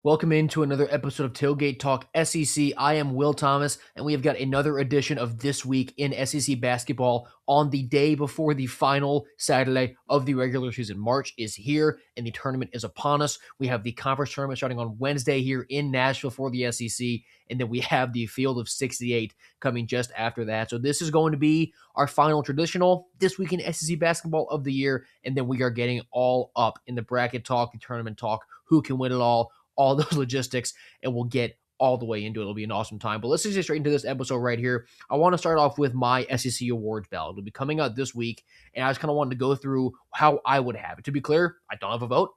Welcome into another episode of Tailgate Talk SEC. I am Will Thomas, and we have got another edition of This Week in SEC Basketball on the day before the final Saturday of the regular season. March is here, and the tournament is upon us. We have the conference tournament starting on Wednesday here in Nashville for the SEC, and then we have the Field of 68 coming just after that. So this is going to be our final traditional This Week in SEC Basketball of the year, and then we are getting all up in the bracket talk, the tournament talk, who can win it all those logistics, and we'll get all the way into it. It'll be an awesome time. But let's just get straight into this episode right here. I want to start off with my SEC awards ballot. It'll be coming out this week, and I just kind of wanted to go through how I would have it. To be clear, I don't have a vote.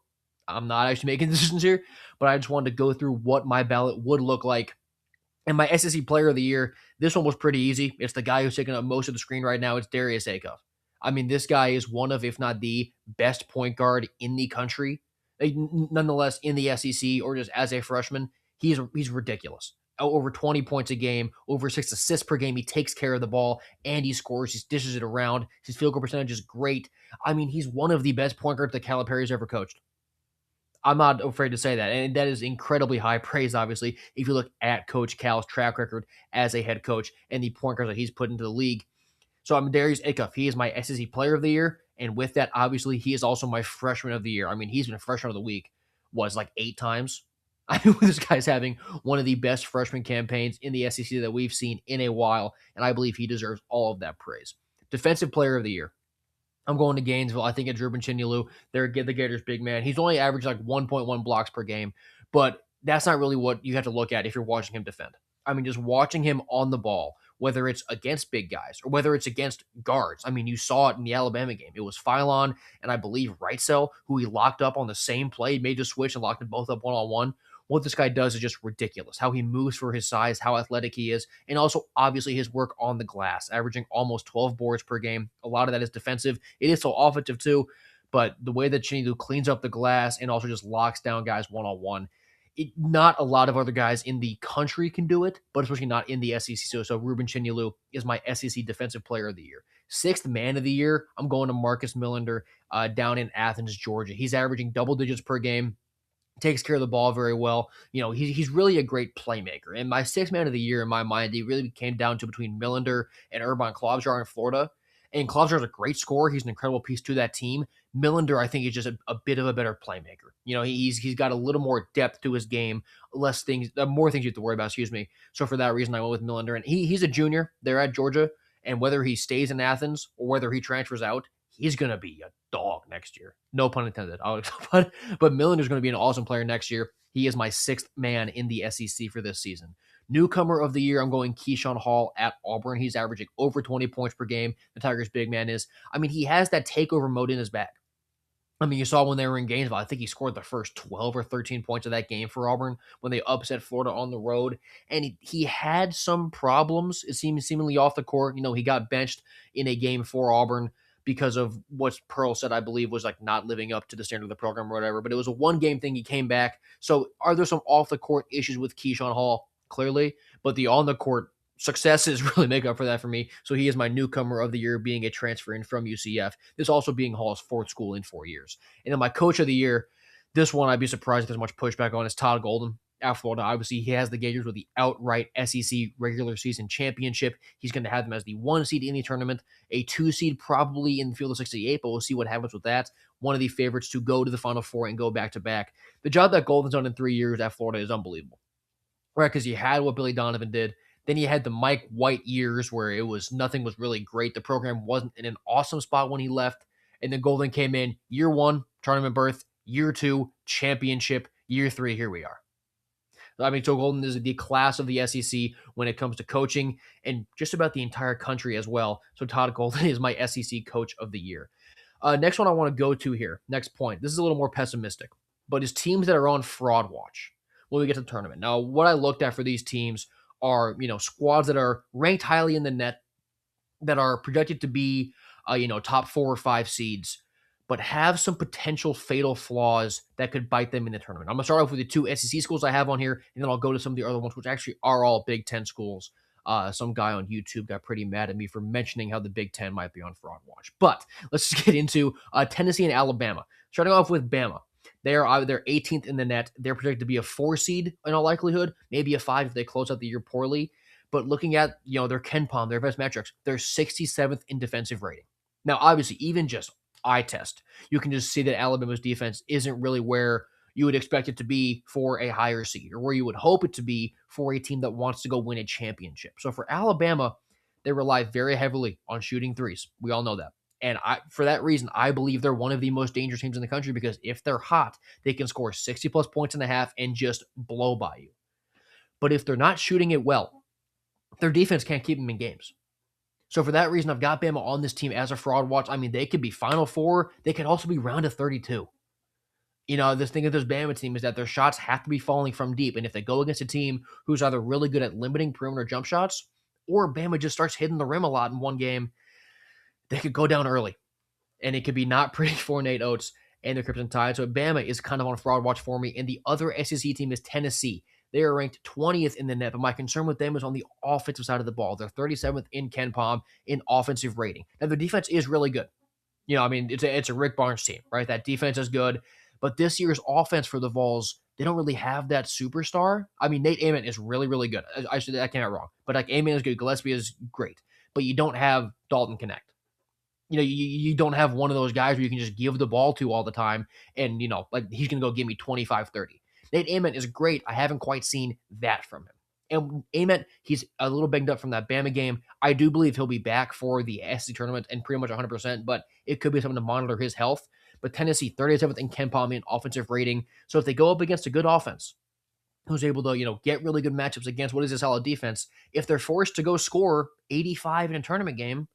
I'm not actually making decisions here, but I just wanted to go through what my ballot would look like. And my SEC player of the year, this one was pretty easy. It's the guy who's taking up most of the screen right now. It's Darius Acuff. I mean, this guy is one of, if not the best point guard in the country. Nonetheless, in the SEC or just as a freshman, he's ridiculous. Over 20 points a game, over 6 assists per game. He takes care of the ball and he scores. He dishes it around. His field goal percentage is great. I mean, he's one of the best point guards that Calipari's ever coached. I'm not afraid to say that. And that is incredibly high praise, obviously, if you look at Coach Cal's track record as a head coach and the point guards that he's put into the league. So I'm Darius Acuff. He is my SEC player of the year. And with that, obviously, he is also my freshman of the year. I mean, he's been freshman of the week, was like 8 times. I mean, this guy's having one of the best freshman campaigns in the SEC that we've seen in a while. And I believe he deserves all of that praise. Defensive player of the year. I'm going to Gainesville. I think it's Ruben Chinyelu. They're the Gators' big man. He's only averaged like 1.1 blocks per game, but that's not really what you have to look at if you're watching him defend. I mean, just watching him on the ball, whether it's against big guys or whether it's against guards. I mean, you saw it in the Alabama game. It was Philon and I believe Wrightsell, who he locked up on the same play, made the switch and locked them both up one-on-one. What this guy does is just ridiculous. How he moves for his size, how athletic he is, and also obviously his work on the glass, averaging almost 12 boards per game. A lot of that is defensive. It is so offensive too, but the way that Chinedu cleans up the glass and also just locks down guys one-on-one, not a lot of other guys in the country can do it, but especially not in the SEC. So Ruben Chinyelu is my SEC Defensive Player of the Year. Sixth Man of the Year, I'm going to Marcus Millender down in Athens, Georgia. He's averaging double digits per game. Takes care of the ball very well. You know, he's really a great playmaker. And my sixth man of the year, in my mind, he really came down to between Millender and Urban Klobuchar in Florida. And Klobuchar is a great scorer. He's an incredible piece to that team. Millender, I think, is just a bit of a better playmaker. You know, he's got a little more depth to his game, more things you have to worry about, excuse me. So for that reason, I went with Millender. And he's a junior there at Georgia. And whether he stays in Athens or whether he transfers out, he's going to be a dog next year. No pun intended. But Millender's going to be an awesome player next year. He is my sixth man in the SEC for this season. Newcomer of the year, I'm going Keyshawn Hall at Auburn. He's averaging over 20 points per game. The Tigers' big man is. I mean, he has that takeover mode in his back. I mean, you saw when they were in Gainesville, I think he scored the first 12 or 13 points of that game for Auburn when they upset Florida on the road. And he had some problems, it seemed seemingly off the court. You know, he got benched in a game for Auburn because of what Pearl said, I believe, was like not living up to the standard of the program or whatever. But it was a one-game thing. He came back. So are there some off-the-court issues with Keyshawn Hall? Clearly. But the on-the-court successes really make up for that for me. So he is my newcomer of the year, being a transfer in from UCF. This also being Hall's fourth school in 4 years. And then my coach of the year, this one I'd be surprised if there's much pushback on, is Todd Golden at Florida. Obviously, he has the Gators with the outright SEC regular season championship. He's going to have them as the 1 seed in the tournament, a 2 seed probably in the field of 68, but we'll see what happens with that. One of the favorites to go to the Final Four and go back-to-back. The job that Golden's done in 3 years at Florida is unbelievable. Right, because you had what Billy Donovan did. Then you had the Mike White years where nothing was really great. The program wasn't in an awesome spot when he left. And then Golden came in year 1, tournament berth, year 2, championship, year 3, here we are. I mean, so Golden is the class of the SEC when it comes to coaching and just about the entire country as well. So Todd Golden is my SEC coach of the year. Next one I want to go to here. Next point. This is a little more pessimistic, but is teams that are on fraud watch when we get to the tournament. Now, what I looked at for these teams are, squads that are ranked highly in the net, that are projected to be, top 4 or 5 seeds, but have some potential fatal flaws that could bite them in the tournament. I'm going to start off with the 2 SEC schools I have on here, and then I'll go to some of the other ones, which actually are all Big Ten schools. Some guy on YouTube got pretty mad at me for mentioning how the Big Ten might be on fraud watch. But let's just get into Tennessee and Alabama. Starting off with Bama. They're 18th in the net. They're projected to be a 4 seed in all likelihood, maybe a 5 if they close out the year poorly. But looking at, their KenPom, their best metrics, they're 67th in defensive rating. Now, obviously, even just eye test, you can just see that Alabama's defense isn't really where you would expect it to be for a higher seed, or where you would hope it to be for a team that wants to go win a championship. So for Alabama, they rely very heavily on shooting threes. We all know that. And for that reason, I believe they're one of the most dangerous teams in the country, because if they're hot, they can score 60 plus points in a half and just blow by you. But if they're not shooting it well, their defense can't keep them in games. So for that reason, I've got Bama on this team as a fraud watch. I mean, they could be Final Four. They could also be round of 32. This thing of this Bama team is that their shots have to be falling from deep. And if they go against a team who's either really good at limiting perimeter jump shots, or Bama just starts hitting the rim a lot in one game, they could go down early. And it could be not pretty for Nate Oates and the Crimson Tide. So Bama is kind of on fraud watch for me. And the other SEC team is Tennessee. They are ranked 20th in the net, but my concern with them is on the offensive side of the ball. They're 37th in KenPom in offensive rating. Now, their defense is really good. It's a Rick Barnes team, right? That defense is good. But this year's offense for the Vols, they don't really have that superstar. I mean, Nate Ament is really, really good. I can't wrong. But like, Ament is good. Gillespie is great. But you don't have Dalton Connect. You don't have one of those guys where you can just give the ball to all the time and, like he's going to go give me 25, 30. Nate Ament is great. I haven't quite seen that from him. And Ament, he's a little banged up from that Bama game. I do believe he'll be back for the SEC tournament and pretty much 100%, but it could be something to monitor his health. But Tennessee, 37th in KenPom in offensive rating. So if they go up against a good offense, who's able to, get really good matchups against what is a solid defense, if they're forced to go score 85 in a tournament game,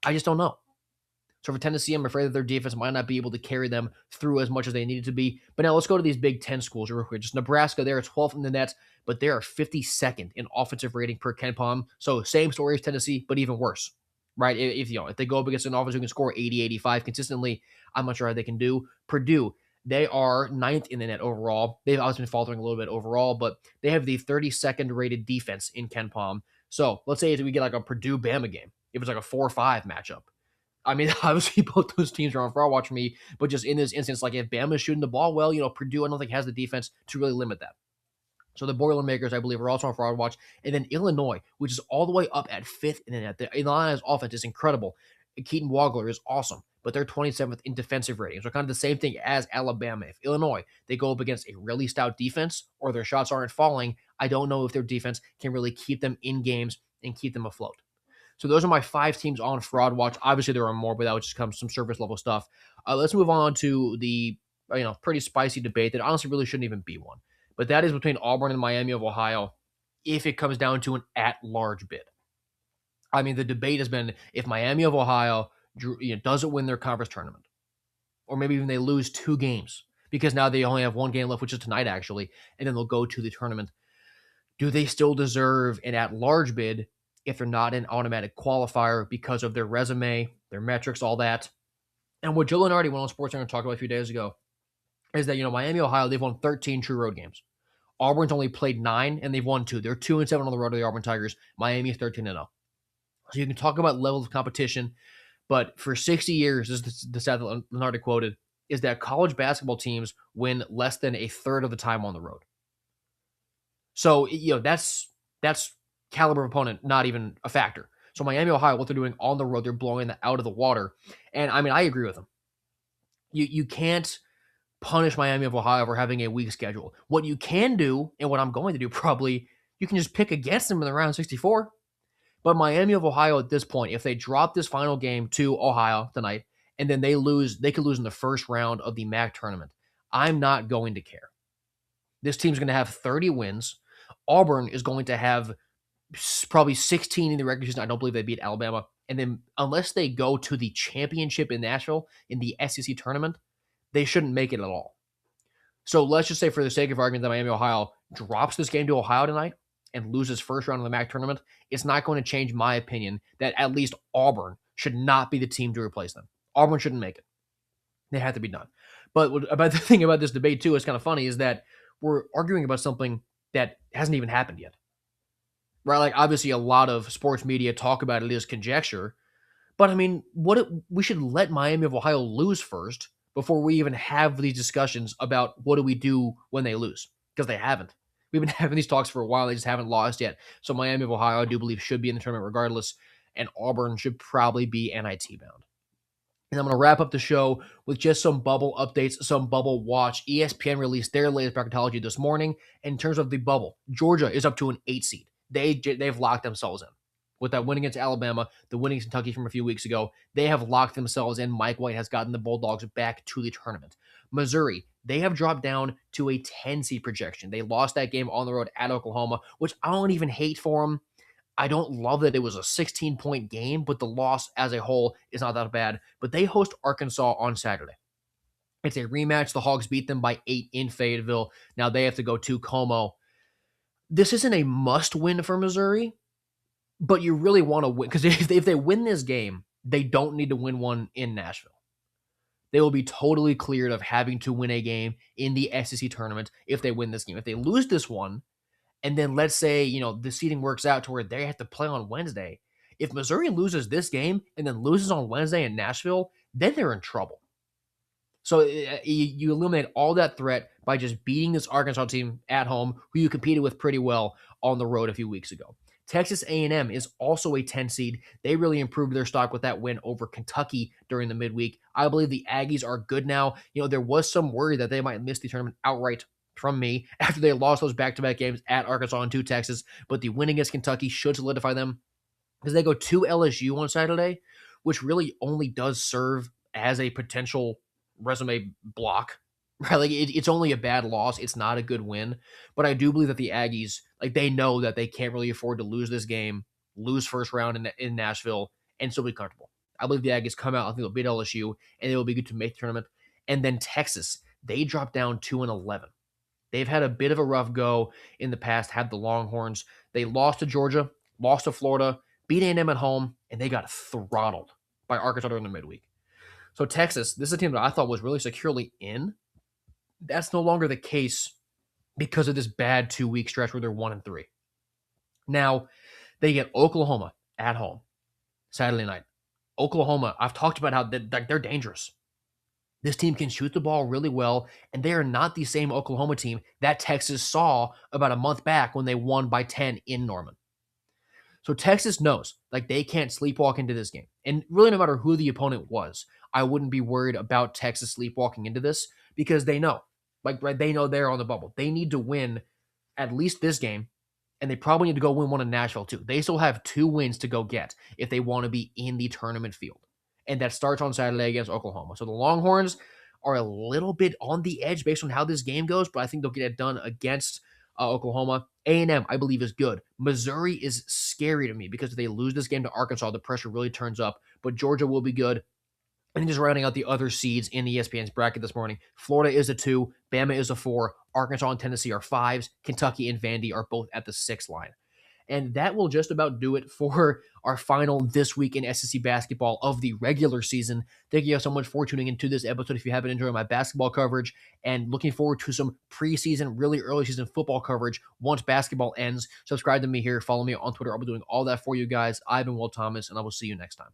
I just don't know. So for Tennessee, I'm afraid that their defense might not be able to carry them through as much as they needed to be. But now let's go to these Big Ten schools real quick. Just Nebraska, they're 12th in the net, but they are 52nd in offensive rating per KenPom. So same story as Tennessee, but even worse, right? If they go up against an offense who can score 80, 85 consistently, I'm not sure how they can do. Purdue, they are 9th in the net overall. They've obviously been faltering a little bit overall, but they have the 32nd rated defense in KenPom. So let's say we get like a Purdue-Bama game. If it's like a 4-5 matchup. I mean, obviously both those teams are on fraud watch for me, but just in this instance, like if Bama's shooting the ball well, Purdue I don't think has the defense to really limit that. So the Boilermakers, I believe, are also on fraud watch. And then Illinois, which is all the way up at 5th in the net. The Illinois' offense is incredible. Keaton Wagler is awesome, but they're 27th in defensive rating. So kind of the same thing as Alabama. If Illinois, they go up against a really stout defense or their shots aren't falling, I don't know if their defense can really keep them in games and keep them afloat. So those are my 5 teams on fraud watch. Obviously, there are more, but that would just come some surface level stuff. Let's move on to the pretty spicy debate that honestly really shouldn't even be one. But that is between Auburn and Miami of Ohio if it comes down to an at-large bid. I mean, the debate has been if Miami of Ohio doesn't win their conference tournament, or maybe even they lose 2 games, because now they only have 1 game left, which is tonight actually, and then they'll go to the tournament. Do they still deserve an at-large bid if they're not an automatic qualifier because of their resume, their metrics, all that? And what Joe Lenardi went on SportsCenter and talked about a few days ago is that, Miami, Ohio, they've won 13 true road games. Auburn's only played 9, and they've won 2. They're 2-7 on the road to the Auburn Tigers. Miami is 13-0. So you can talk about levels of competition, but for 60 years, this is the stat that Lenardi quoted, is that college basketball teams win less than a third of the time on the road. So, that's caliber of opponent, not even a factor. So Miami, Ohio, what they're doing on the road, they're blowing that out of the water. And I mean, I agree with them. You can't punish Miami of Ohio for having a weak schedule. What you can do, and what I'm going to do probably, you can just pick against them in the round 64. But Miami of Ohio at this point, if they drop this final game to Ohio tonight, and then they could lose in the first round of the MAC tournament, I'm not going to care. This team's going to have 30 wins. Auburn is going to have probably 16 in the regular season. I don't believe they beat Alabama. And then unless they go to the championship in Nashville in the SEC tournament, they shouldn't make it at all. So let's just say for the sake of argument that Miami, Ohio drops this game to Ohio tonight and loses first round of the MAC tournament. It's not going to change my opinion that at least Auburn should not be the team to replace them. Auburn shouldn't make it. They have to be done. But about the thing about this debate too is kind of funny is that we're arguing about something that hasn't even happened yet. Right? Like obviously a lot of sports media talk about it as conjecture, but I mean, we should let Miami of Ohio lose first before we even have these discussions about what do we do when they lose, because they haven't. We've been having these talks for a while. They just haven't lost yet. So Miami of Ohio, I do believe, should be in the tournament regardless, and Auburn should probably be NIT bound. And I'm going to wrap up the show with just some bubble updates, some bubble watch. ESPN released their latest bracketology this morning. In terms of the bubble, Georgia is up to an 8 seed. They've locked themselves in. With that win against Alabama, the win against Kentucky from a few weeks ago, they have locked themselves in. Mike White has gotten the Bulldogs back to the tournament. Missouri, they have dropped down to a 10 seed projection. They lost that game on the road at Oklahoma, which I don't even hate for them. I don't love that it was a 16-point game, but the loss as a whole is not that bad. But they host Arkansas on Saturday. It's a rematch. The Hogs beat them by 8 in Fayetteville. Now they have to go to Como. This isn't a must-win for Missouri, but you really want to win. Because if they win this game, they don't need to win one in Nashville. They will be totally cleared of having to win a game in the SEC tournament if they win this game. If they lose this one, and then let's say, the seeding works out to where they have to play on Wednesday. If Missouri loses this game and then loses on Wednesday in Nashville, then they're in trouble. So you eliminate all that threat by just beating this Arkansas team at home, who you competed with pretty well on the road a few weeks ago. Texas A&M is also a 10 seed. They really improved their stock with that win over Kentucky during the midweek. I believe the Aggies are good now. There was some worry that they might miss the tournament outright from me after they lost those back-to-back games at Arkansas and to Texas, but the win against Kentucky should solidify them because they go to LSU on Saturday, which really only does serve as a potential resume block, right? Like it's only a bad loss. It's not a good win, but I do believe that the Aggies, they know that they can't really afford to lose this game, lose first round in Nashville, and still be comfortable. I believe the Aggies come out. I think they'll beat LSU, and they will be good to make the tournament. And then Texas, they drop down 2-11. They've had a bit of a rough go in the past, had the Longhorns. They lost to Georgia, lost to Florida, beat A&M at home, and they got throttled by Arkansas during the midweek. So Texas, this is a team that I thought was really securely in. That's no longer the case because of this bad 2-week stretch where they're 1-3. Now, they get Oklahoma at home Saturday night. Oklahoma, I've talked about how they're dangerous. This team can shoot the ball really well, and they are not the same Oklahoma team that Texas saw about a month back when they won by 10 in Norman. So Texas knows, they can't sleepwalk into this game. And really, no matter who the opponent was, I wouldn't be worried about Texas sleepwalking into this because they know. They know they're on the bubble. They need to win at least this game, and they probably need to go win one in Nashville too. They still have 2 wins to go get if they want to be in the tournament field. And that starts on Saturday against Oklahoma. So the Longhorns are a little bit on the edge based on how this game goes, but I think they'll get it done against Oklahoma. A&M, I believe, is good. Missouri is scary to me because if they lose this game to Arkansas, the pressure really turns up. But Georgia will be good. And just rounding out the other seeds in ESPN's bracket this morning, Florida is a 2, Bama is a 4, Arkansas and Tennessee are 5s, Kentucky and Vandy are both at the 6 line. And that will just about do it for our final This Week in SEC Basketball of the regular season. Thank you guys so much for tuning into this episode. If you have been enjoying my basketball coverage and looking forward to some preseason, really early season football coverage once basketball ends, subscribe to me here. Follow me on Twitter. I'll be doing all that for you guys. I've been Will Thomas, and I will see you next time.